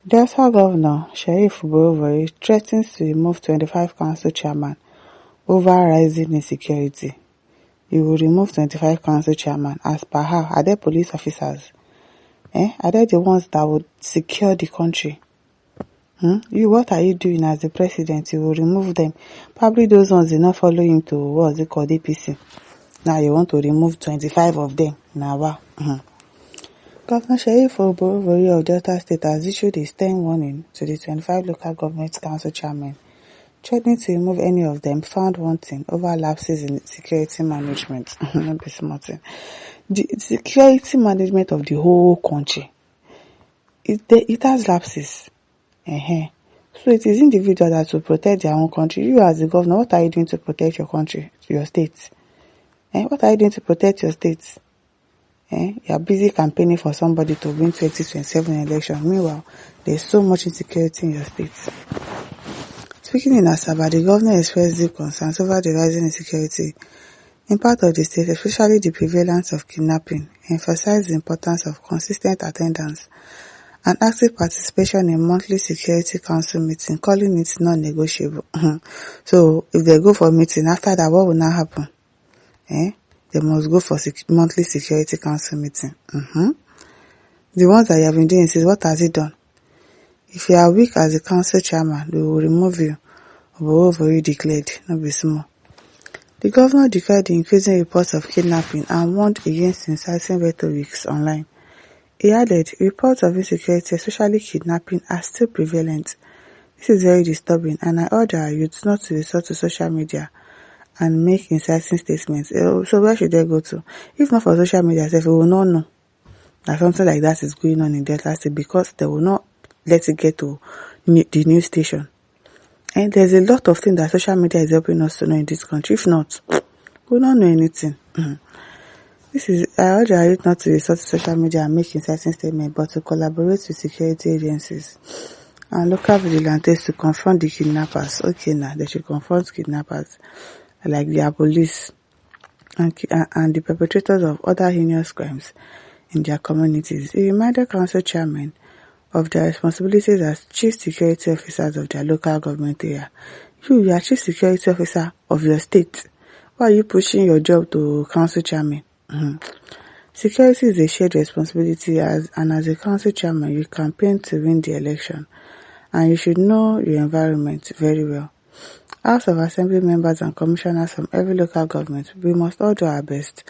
Delta Governor Sheriff Bovori threatens to remove 25 council chairmen over rising insecurity. He will remove 25 council chairmen. As per how? Are they police officers? Are they the ones that would secure the country? What are you doing as the president? You will remove them. Probably those ones did not follow him to, what's it called, APC. Now you want to remove 25 of them. Now, wow. Governor Sheriff Bovori of Delta State has issued a stern warning to the 25 local government council chairmen, threatening to remove any of them found wanting over lapses in security management. Not be smart. The security management of the whole country, it has lapses. So it is individuals that will protect their own country. You as the governor, what are you doing to protect your country, your state? What are you doing to protect your state? You are busy campaigning for somebody to win 2027 election. Meanwhile, there's so much insecurity in your state. Speaking in Asaba, the governor expressed deep concerns over the rising insecurity in part of the state, especially the prevalence of kidnapping, emphasized the importance of consistent attendance and active participation in monthly security council meeting, calling it non-negotiable. So, if they go for a meeting, after that, what will now happen? They must go for monthly security council meeting. The ones that you have been doing is, what has it done? If you are weak as a council chairman, they will remove you. Over declared, not be small. The governor declared the increasing reports of kidnapping and warned against inciting rhetorics online. He added, reports of insecurity, especially kidnapping, are still prevalent. This is very disturbing, and I urge our youth not to resort to social media and make inciting statements. So where should they go to? If not for social media, if we will not know that something like that is going on in Delta State, because they will not let it get to the news station. And there's a lot of things that social media is helping us to know in this country. If not, we will not know anything. I urge our youth not to resort to social media and make inciting statements, but to collaborate with security agencies and local vigilantes to confront the kidnappers. Okay, now they should confront kidnappers like their police and the perpetrators of other heinous crimes in their communities. He reminded council chairmen of their responsibilities as chief security officers of their local government area. You are chief security officer of your state. Why are you pushing your job to council chairman? Security is a shared responsibility, as a council chairman, you campaign to win the election, and you should know your environment very well. House of Assembly members and commissioners from every local government, we must all do our best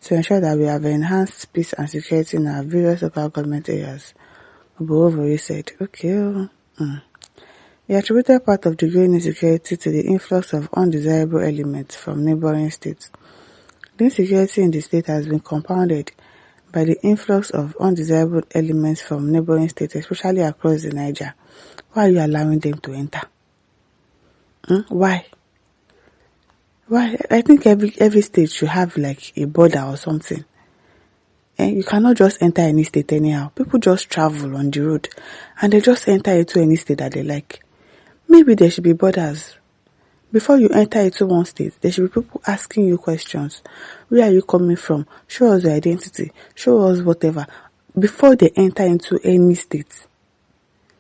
to ensure that we have enhanced peace and security in our various local government areas. Bovori said, He attributed part of the growing insecurity to the influx of undesirable elements from neighboring states. The insecurity in the state has been compounded by the influx of undesirable elements from neighboring states, especially across the Niger. Why are you allowing them to enter? Why? I think every state should have like a border or something. You cannot just enter any state anyhow. People just travel on the road and they just enter into any state that they like. Maybe there should be borders. Before you enter into one state, there should be people asking you questions. Where are you coming from? Show us your identity. Show us whatever. Before they enter into any state.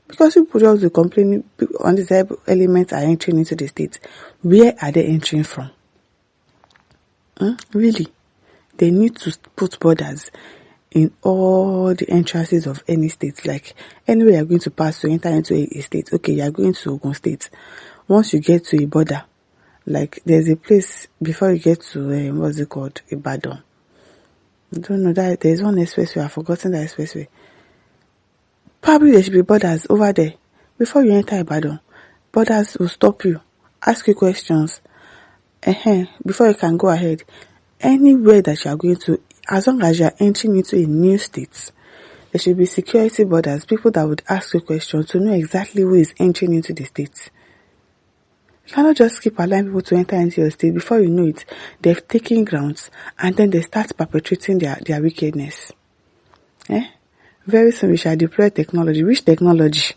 Because people just be complaining, undesirable elements are entering into the state. Where are they entering from? Really? They need to put borders in all the entrances of any state. Like, anywhere you're going to pass to enter into a state. Okay, you're going to Ogun State. Once you get to a border, like, there's a place before you get to, what's it called? Ibadan. I don't know, that there's one expressway, I've forgotten that expressway. Probably there should be borders over there. Before you enter Ibadan, borders will stop you, ask you questions. Before you can go ahead. Anywhere that you are going to, as long as you are entering into a new state, there should be security borders, people that would ask you questions to know exactly who is entering into the state. You cannot just keep allowing people to enter into your state. Before you know it, they've taken grounds and then they start perpetrating their wickedness. Very soon we shall deploy technology. Which technology?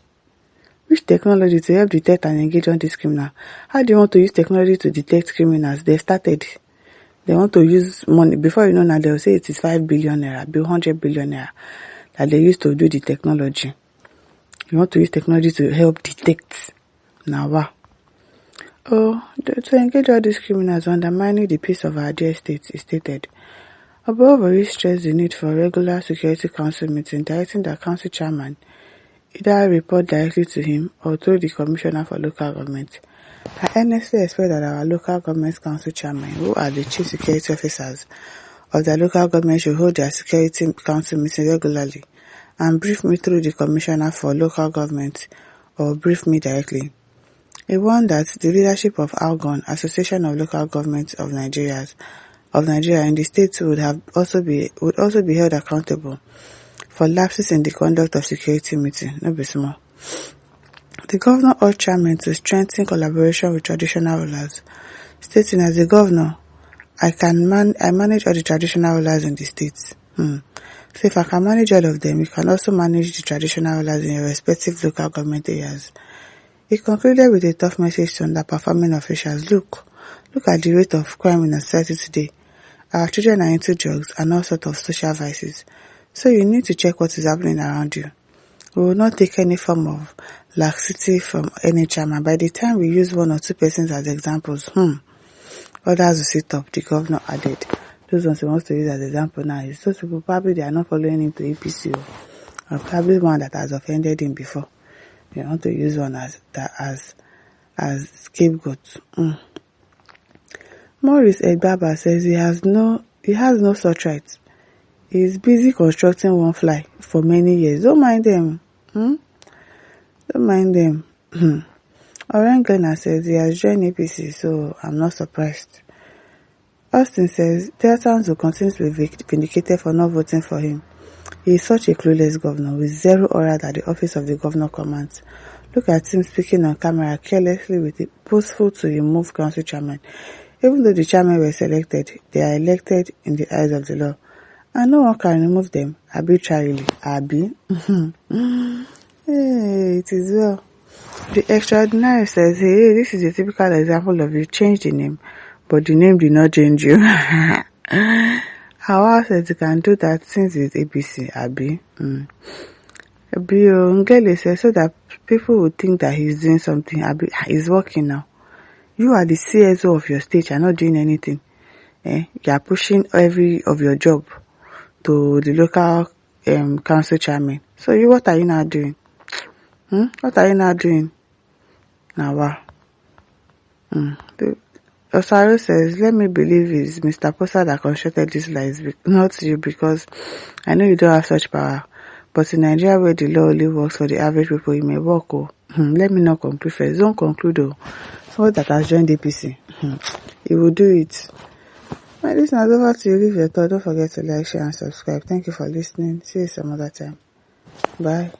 Which technology to help detect and engage on this criminal? How do you want to use technology to detect criminals? They started. They want to use money. Before you know now, they'll say it is 5 billion naira, 100 billion naira that they used to do the technology. You want to use technology to help detect. Now, wow. To engage all these criminals undermining the peace of our dear state, is stated. Above, stressed the need for regular Security Council meeting, directing the council chairman either report directly to him or through the Commissioner for Local Government. I earnestly expect that our local government council chairmen, who are the chief security officers of the local government, should hold their security council meeting regularly and brief me through the Commissioner for Local Government or brief me directly. He warned that the leadership of ALGON, Association of Local Governments of Nigeria in the states would also be held accountable for lapses in the conduct of security meeting. No be small. The governor urged chairmen to strengthen collaboration with traditional rulers, stating, as the governor, I manage all the traditional rulers in the states. So if I can manage all of them, you can also manage the traditional rulers in your respective local government areas. He concluded with a tough message to underperforming officials. Look at the rate of crime in our society today. Our children are into drugs and all sorts of social vices. So you need to check what is happening around you. We will not take any form of laxity from any chairman. By the time we use 1 or 2 persons as examples, others will sit up, the governor added. Those ones he wants to use as example now is those people probably they are not following him to APC or probably one that has offended him before. You want to use one as scapegoat. Maurice Egbaba says he has no such right. He is busy constructing one fly for many years. Don't mind them. Don't mind them. Orangana says he has joined APC, so I'm not surprised. Austin says Deltans will continue to be vindicated for not voting for him. He is such a clueless governor with zero aura that the office of the governor commands. Look at him speaking on camera carelessly with a boastful to remove council chairman. Even though the chairmen were selected, they are elected in the eyes of the law. And no one can remove them arbitrarily. Abi? Hey, it is well. The extraordinary says, hey, this is a typical example of you changed the name, but the name did not change you. Hawa says you can do that since it's APC, Abi. Ngele says so that people would think that he's doing something. Abi, he's working now. You are the CSO of your state, you're not doing anything. You are pushing every of your job to the local council chairman. So what are you now doing? What are you now doing? Now, Osaro says, let me believe it's Mr. Posa that constructed these lies, not you, because I know you don't have such power. But in Nigeria, where the law only works for the average people, it may work. Let me not conclude first. Don't conclude. Someone that has joined APC, he will do it. My listeners, over to you. Leave your thought. Don't forget to like, share, and subscribe. Thank you for listening. See you some other time. Bye.